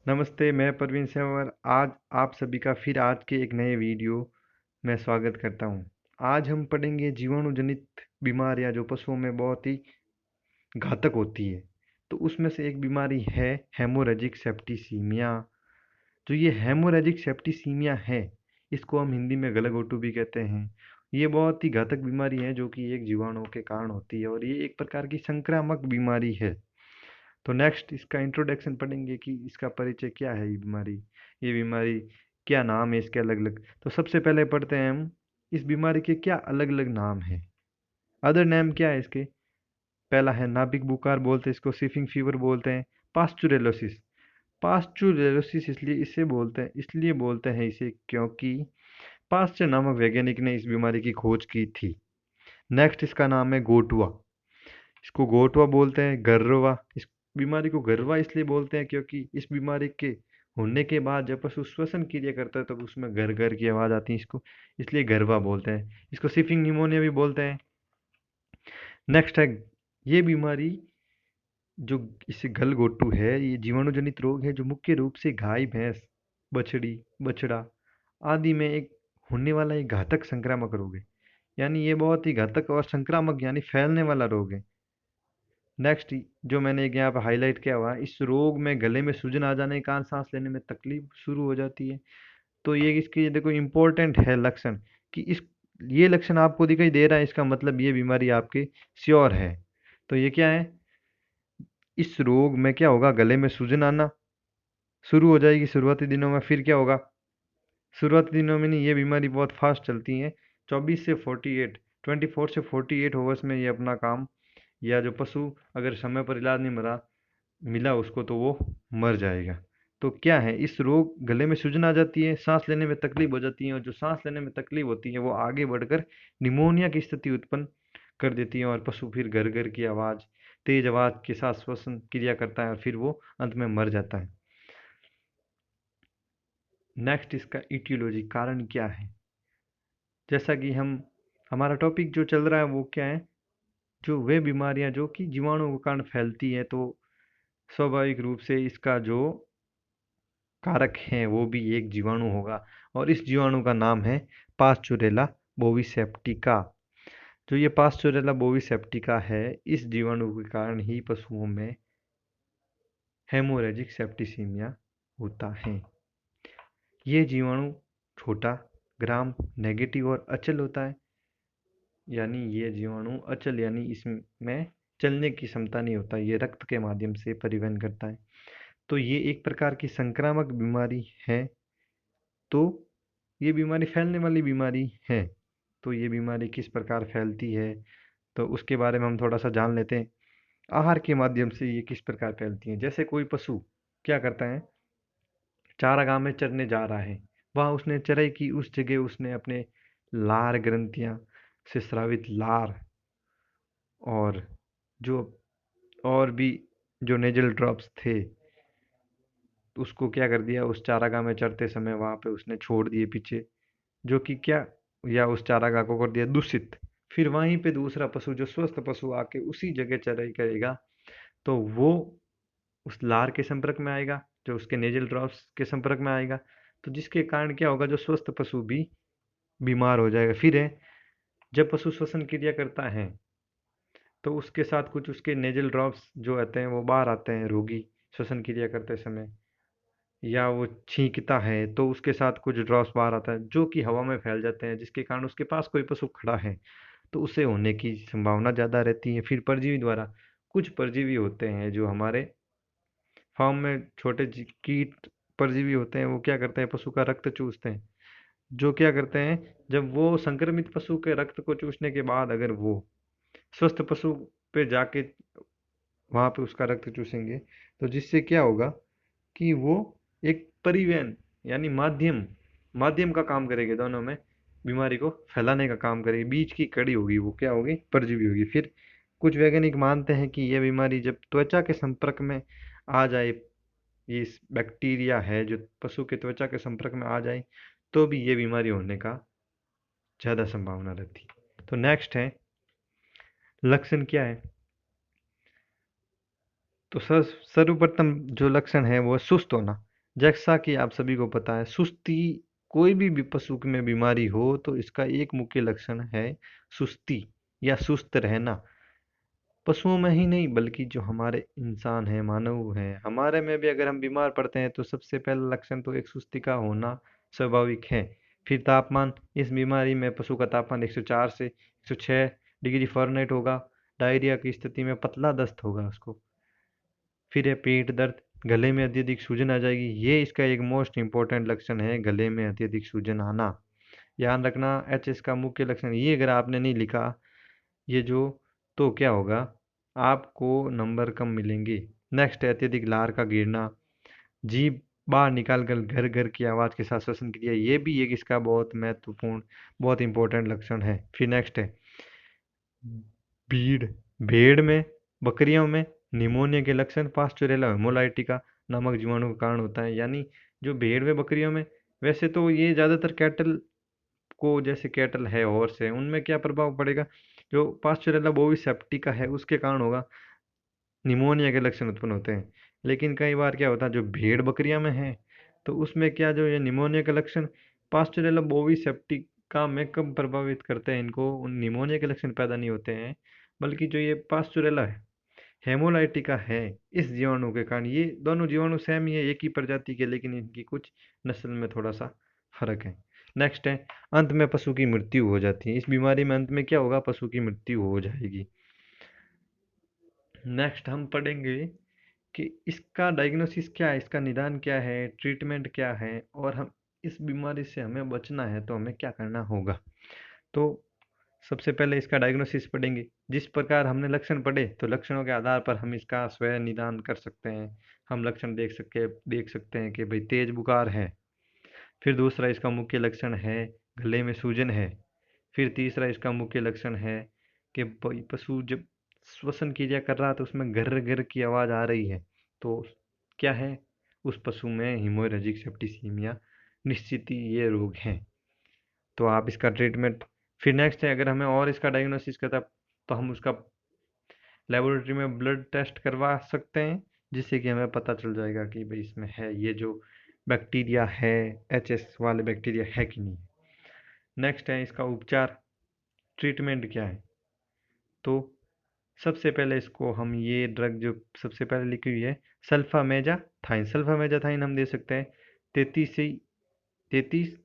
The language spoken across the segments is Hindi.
नमस्ते, मैं प्रवीण सेंवर। आज आप सभी का फिर आज के एक नए वीडियो में स्वागत करता हूं। आज हम पढ़ेंगे जीवाणु जनित बीमारियां जो पशुओं में बहुत ही घातक होती है। तो उसमें से एक बीमारी है हेमोरेजिक सेप्टिसीमिया। जो ये हेमोरेजिक सेप्टिसीमिया है, इसको हम हिंदी में गलघोटू भी कहते हैं। ये बहुत ही घातक बीमारी है जो कि एक जीवाणु के कारण होती है और ये एक प्रकार की संक्रामक बीमारी है। तो नेक्स्ट इसका इंट्रोडक्शन पढ़ेंगे कि इसका परिचय क्या है। ये बीमारी क्या नाम है इसके अलग अलग। तो सबसे पहले पढ़ते हैं हम इस बीमारी के क्या अलग अलग नाम है। अदर नेम क्या है इसके। पहला है नाभिक बुखार, बोलते हैं इसको सीफिंग फीवर बोलते हैं। पास्चुरेलोसिस। पास्चुरेलोसिस इसलिए बोलते हैं इसे क्योंकि पास्चर नामक वैज्ञानिक ने इस बीमारी की खोज की थी। नेक्स्ट इसका नाम है गोटुआ। इसको गोटवा बोलते हैं। गर्रवा, इस बीमारी को गर्रवा इसलिए बोलते हैं क्योंकि इस बीमारी के होने के बाद जब पशु श्वसन क्रिया करता है तो उसमें घर घर की आवाज आती है, इसको इसलिए गरवा बोलते हैं। इसको सिफिंग निमोनिया भी बोलते हैं। नेक्स्ट है ये बीमारी जो इसे गलघोटू है, ये जीवाणु जनित रोग है जो मुख्य रूप से गाय, भैंस, बछड़ी, बछड़ा आदि में एक होने वाला एक घातक संक्रामक रोग है। यानी ये बहुत ही घातक और संक्रामक यानी फैलने वाला रोग है। नेक्स्ट जो मैंने एक यहाँ पे हाईलाइट किया हुआ है, इस रोग में गले में सूजन आ जाने के कारण सांस लेने में तकलीफ शुरू हो जाती है। तो ये इसके देखो इम्पोर्टेंट है लक्षण कि इस ये लक्षण आपको दिखाई दे रहा है, इसका मतलब ये बीमारी आपके श्योर है। तो ये क्या है, इस रोग में क्या होगा, गले में सूजन आना शुरू हो जाएगी शुरुआती दिनों में। फिर क्या होगा, शुरुआती दिनों में नहीं, ये बीमारी बहुत फास्ट चलती है। 24 से 48 आवर्स में ये अपना काम, या जो पशु अगर समय पर इलाज नहीं मिला उसको तो वो मर जाएगा। तो क्या है, इस रोग गले में सूजन आ जाती है, सांस लेने में तकलीफ हो जाती है और जो सांस लेने में तकलीफ होती है वो आगे बढ़कर निमोनिया की स्थिति उत्पन्न कर देती है और पशु फिर घर घर की आवाज़, तेज आवाज़ के साथ श्वसन क्रिया करता है और फिर वो अंत में मर जाता है। नेक्स्ट इसका इटियोलॉजी, कारण क्या है। जैसा कि हमारा टॉपिक जो चल रहा है वो क्या है, जो वे बीमारियां जो कि जीवाणु के कारण फैलती है, तो स्वाभाविक रूप से इसका जो कारक है वो भी एक जीवाणु होगा और इस जीवाणु का नाम है पास्चुरेला बोविसेप्टिका। जो ये पास्चुरेला बोविसेप्टिका है, इस जीवाणु के कारण ही पशुओं में हेमोरेजिक सेप्टिसीमिया होता है। ये जीवाणु छोटा, ग्राम नेगेटिव और अचल होता है। यानी ये जीवाणु अचल यानी इसमें चलने की क्षमता नहीं होता, ये रक्त के माध्यम से परिवहन करता है। तो ये एक प्रकार की संक्रामक बीमारी है। तो ये बीमारी फैलने वाली बीमारी है। तो ये बीमारी किस प्रकार फैलती है, तो उसके बारे में हम थोड़ा सा जान लेते हैं। आहार के माध्यम से ये किस प्रकार फैलती है। जैसे कोई पशु क्या करता है, चारागाह में चरने जा रहा है, वहाँ उसने चराई की, उस जगह उसने अपने लार ग्रंथियां से स्रावित लार और जो और भी जो नेजल ड्रॉप्स थे, उसको क्या कर दिया, उस चारागाह में चरते समय वहां पे उसने छोड़ दिए पीछे, जो कि क्या, या उस चारागाह को कर दिया दूषित। फिर वहीं पे दूसरा पशु जो स्वस्थ पशु आके उसी जगह चराई करेगा, तो वो उस लार के संपर्क में आएगा, जो उसके नेजल ड्रॉप्स के संपर्क में आएगा। तो जिसके कारण क्या होगा, जो स्वस्थ पशु भी बीमार हो जाएगा। फिर है, जब पशु श्वसन क्रिया करता है तो उसके साथ कुछ उसके नेजल ड्रॉप्स जो आते हैं वो बाहर आते हैं, रोगी श्वसन क्रिया करते समय, या वो छींकता है तो उसके साथ कुछ ड्रॉप्स बाहर आता है जो कि हवा में फैल जाते हैं, जिसके कारण उसके पास कोई पशु खड़ा है तो उसे होने की संभावना ज़्यादा रहती है। फिर परजीवी द्वारा, कुछ परजीवी होते हैं जो हमारे फार्म में छोटे कीट परजीवी होते हैं, वो क्या करते हैं, पशु का रक्त चूसते हैं। जो क्या करते हैं, जब वो संक्रमित पशु के रक्त को चूसने के बाद अगर वो स्वस्थ पशु पे जाके वहां पे उसका रक्त चूसेंगे, तो जिससे क्या होगा कि वो एक परिवहन यानी माध्यम माध्यम का काम करेगी, दोनों में बीमारी को फैलाने का काम करेगी। बीच की कड़ी होगी, वो क्या होगी, परजीवी होगी। फिर कुछ वैज्ञानिक मानते हैं कि यह बीमारी जब त्वचा के संपर्क में आ जाए, ये बैक्टीरिया है जो पशु के त्वचा के संपर्क में आ जाए, तो भी ये बीमारी होने का ज़्यादा संभावना रहती है। तो नेक्स्ट है, लक्षण क्या है। तो सर्वप्रथम जो लक्षण है वो सुस्त होना। जैसा कि आप सभी को पता है, सुस्ती, कोई भी पशु में बीमारी हो तो इसका एक मुख्य लक्षण है सुस्ती या सुस्त रहना। पशुओं में ही नहीं बल्कि जो हमारे इंसान हैं, मानव हैं, हमारे में भी अगर हम बीमार पड़ते हैं तो सबसे पहला लक्षण तो एक सुस्ती का होना स्वाभाविक है। फिर तापमान, इस बीमारी में पशु का तापमान 104 से 106 डिग्री फ़ारेनहाइट होगा। डायरिया की स्थिति में पतला दस्त होगा उसको। फिर है पेट दर्द, गले में अत्यधिक सूजन आ जाएगी। ये इसका एक मोस्ट इंपॉर्टेंट लक्षण है, गले में अत्यधिक सूजन आना। ध्यान रखना, एचएस का मुख्य लक्षण ये अगर आपने नहीं लिखा ये जो, तो क्या होगा, आपको नंबर कम मिलेंगे। नेक्स्ट है अत्यधिक लार का गिरना, जीभ बाहर निकाल कर घर घर की आवाज़ के साथ श्वसन क्रिया, ये भी एक इसका बहुत महत्वपूर्ण, बहुत इंपॉर्टेंट लक्षण है। फिर नेक्स्ट है भीड़, भेड़ में, बकरियों में निमोनिया के लक्षण पास्चुरेला हेमोलाइटिका नामक जीवाणु का कारण होता है। यानी जो भेड़ में, बकरियों में, वैसे तो ये ज़्यादातर कैटल को, जैसे कैटल है, हॉर्स है, उनमें क्या प्रभाव पड़ेगा, जो पास्चुरेला बोविस सेप्टिका है उसके कारण होगा, निमोनिया के लक्षण उत्पन्न होते हैं। लेकिन कई बार क्या होता है जो भेड़ बकरियां में है तो उसमें क्या, जो ये निमोनिया के लक्षण पास्चुरेला बोविस सेप्टिका में कम प्रभावित करते हैं इनको, उन निमोनिया के लक्षण पैदा नहीं होते हैं। बल्कि जो ये पास्चुरेला है, हेमोलाइटिका है, इस जीवाणु के कारण, ये दोनों जीवाणु सेम ही है, एक ही प्रजाति के, लेकिन इनकी कुछ नस्ल में थोड़ा सा फर्क है। नेक्स्ट है अंत में पशु की मृत्यु हो जाती है। इस बीमारी में अंत में क्या होगा, पशु की मृत्यु हो जाएगी। नेक्स्ट हम पढ़ेंगे कि इसका डायग्नोसिस क्या है, इसका निदान क्या है, ट्रीटमेंट क्या है, और हम इस बीमारी से हमें बचना है तो हमें क्या करना होगा। तो सबसे पहले इसका डायग्नोसिस पढ़ेंगे। जिस प्रकार हमने लक्षण पढ़े तो लक्षणों के आधार पर हम इसका स्वयं निदान कर सकते हैं। हम लक्षण देख सकते हैं कि भाई तेज बुखार है। फिर दूसरा इसका मुख्य लक्षण है गले में सूजन है। फिर तीसरा इसका मुख्य लक्षण है कि पशु जब श्वसन क्रिया कर रहा है तो उसमें घर घर की आवाज़ आ रही है, तो क्या है, उस पशु में हीमोरेजिक सेप्टिसीमिया निश्चित ही ये रोग है। तो आप इसका ट्रीटमेंट, फिर नेक्स्ट है अगर हमें और इसका डायग्नोसिस करता तो हम उसका लेबोरेटरी में ब्लड टेस्ट करवा सकते हैं, जिससे कि हमें पता चल जाएगा कि भाई इसमें है ये जो बैक्टीरिया है, एचएस वाले बैक्टीरिया है कि नहीं। नेक्स्ट है इसका उपचार, ट्रीटमेंट क्या है। तो सबसे पहले इसको हम ये ड्रग जो सबसे पहले लिखी हुई है सल्फामेजाथाइन, सल्फामेजाथाइन हम दे सकते हैं 33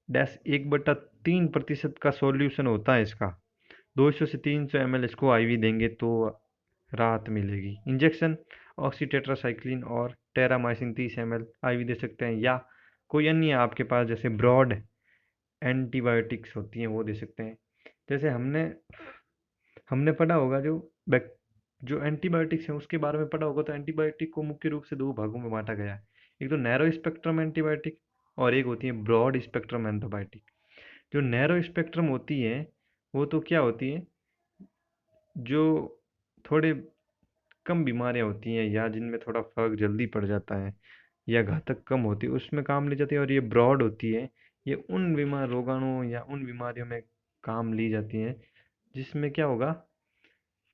1/3% का सॉल्यूशन होता है इसका। 200 से 300 ml इसको आईवी देंगे तो राहत मिलेगी। इंजेक्शन ऑक्सीटेट्रासाइक्लिन और टेरामाइसिन 30 ml आईवी दे सकते हैं, या कोई अन्य आपके पास जैसे ब्रॉड एंटीबायोटिक्स होती हैं वो दे सकते हैं। जैसे हमने हमने पढ़ा होगा जो एंटीबायोटिक्स हैं उसके बारे में पढ़ा होगा, तो एंटीबायोटिक को मुख्य रूप से दो भागों में बांटा गया है। एक तो नैरो स्पेक्ट्रम एंटीबायोटिक और एक होती है ब्रॉड स्पेक्ट्रम एंटीबायोटिक। जो नैरो स्पेक्ट्रम होती है वो तो क्या होती है, जो थोड़े कम बीमारियां होती हैं या जिनमें थोड़ा फर्क जल्दी पड़ जाता है या घातक कम होती है उसमें काम ली जाती है। और ये ब्रॉड होती है, ये उन बीमार रोगाणुओं या उन बीमारियों में काम ली जाती हैं जिसमें क्या होगा,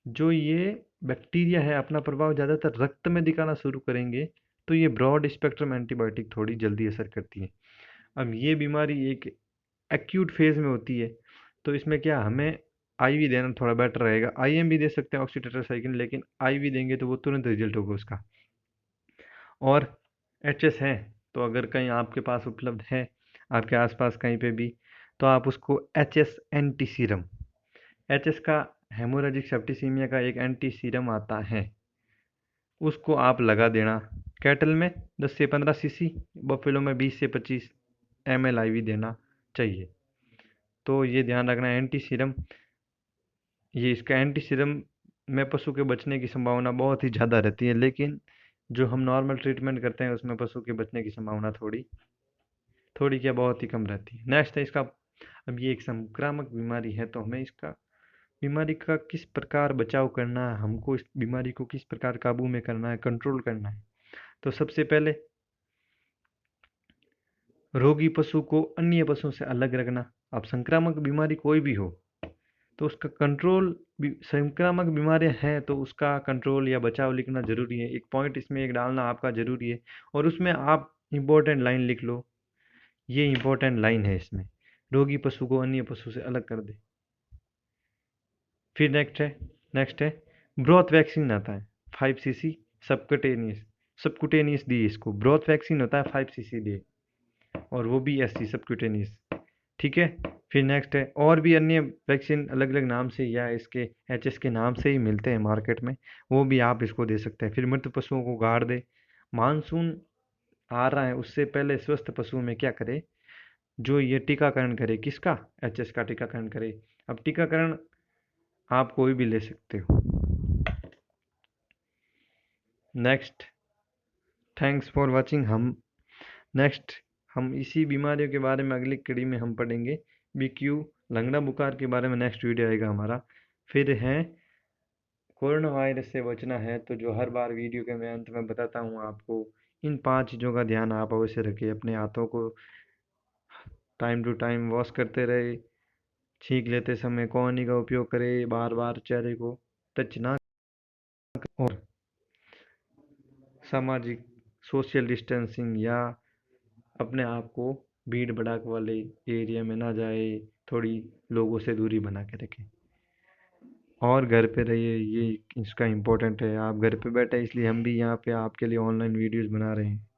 जो ये बैक्टीरिया है अपना प्रभाव ज़्यादातर रक्त में दिखाना शुरू करेंगे, तो ये ब्रॉड स्पेक्ट्रम एंटीबायोटिक थोड़ी जल्दी असर करती है। अब ये बीमारी एक एक्यूट फेज में होती है, तो इसमें क्या हमें आईवी देना थोड़ा बेटर रहेगा। आईएम भी दे सकते हैं ऑक्सीटेट्रासाइक्लिन, लेकिन आईवी देंगे तो वो तुरंत रिजल्ट होगा उसका। और एचएस है तो अगर कहीं आपके पास उपलब्ध है, आपके आसपास कहीं पे भी, तो आप उसको एचएस एंटी सीरम, एचएस का हेमोरेजिक सेप्टिसीमिया का एक एंटी सीरम आता है, उसको आप लगा देना। कैटल में 10 से 15 सीसी, बफेलो में 20 से 25 ml आईवी देना चाहिए। तो ये ध्यान रखना एंटी सीरम, ये इसका एंटी सीरम में पशु के बचने की संभावना बहुत ही ज़्यादा रहती है, लेकिन जो हम नॉर्मल ट्रीटमेंट करते हैं उसमें पशु के बचने की संभावना थोड़ी थोड़ी क्या बहुत ही कम रहती है। नेक्स्ट है इसका, अब ये एक संक्रामक बीमारी है तो हमें इसका बीमारी का किस प्रकार बचाव करना है, हमको इस बीमारी को किस प्रकार काबू में करना है, कंट्रोल करना है। तो सबसे पहले रोगी पशु को अन्य पशुओं से अलग रखना। अब संक्रामक बीमारी कोई भी हो तो उसका कंट्रोल संक्रामक बीमारियां हैं तो उसका कंट्रोल या बचाव लिखना जरूरी है। एक पॉइंट इसमें एक डालना आपका जरूरी है, और उसमें आप इंपॉर्टेंट लाइन लिख लो। ये इंपॉर्टेंट लाइन है इसमें, रोगी पशु को अन्य पशु से अलग कर दे। फिर नेक्स्ट है ब्रोथ वैक्सीन आता है 5 cc सबकुटेनियस। सबकुटेनियस दी इसको, ब्रोथ वैक्सीन होता है 5 cc दे, और वो भी SC सबकुटेनियस। ठीक है। फिर नेक्स्ट है, और भी अन्य वैक्सीन अलग अलग नाम से या इसके HS के नाम से ही मिलते हैं मार्केट में, वो भी आप इसको दे सकते हैं। फिर मृत पशुओं को गाड़ दे। मानसून आ रहा है, उससे पहले स्वस्थ पशुओं में क्या करे, जो ये टीकाकरण करे, किसका, HS का टीकाकरण करे। अब टीकाकरण आप कोई भी ले सकते हो। Next, thanks for watching. हम इसी बीमारियों के बारे में अगली कड़ी में हम पढ़ेंगे। BQ लंगड़ा बुखार के बारे में नेक्स्ट वीडियो आएगा हमारा। फिर है कोरोना वायरस से बचना है, तो जो हर बार वीडियो के मैं अंत में बताता हूँ आपको, इन 5 चीज़ों का ध्यान आप अवश्य रखें। अपने हाथों को टाइम टू टाइम वॉश करते रहे, छींक लेते समय कोहनी का उपयोग करें, बार बार चेहरे को टच ना, और सामाजिक सोशल डिस्टेंसिंग या अपने आप को भीड़ भड़ाक वाले एरिया में ना जाए, थोड़ी लोगों से दूरी बना के रखें, और घर पे रहिए। ये इसका इम्पोर्टेंट है। आप घर पे बैठे, इसलिए हम भी यहाँ पे आपके लिए ऑनलाइन वीडियोस बना रहे हैं।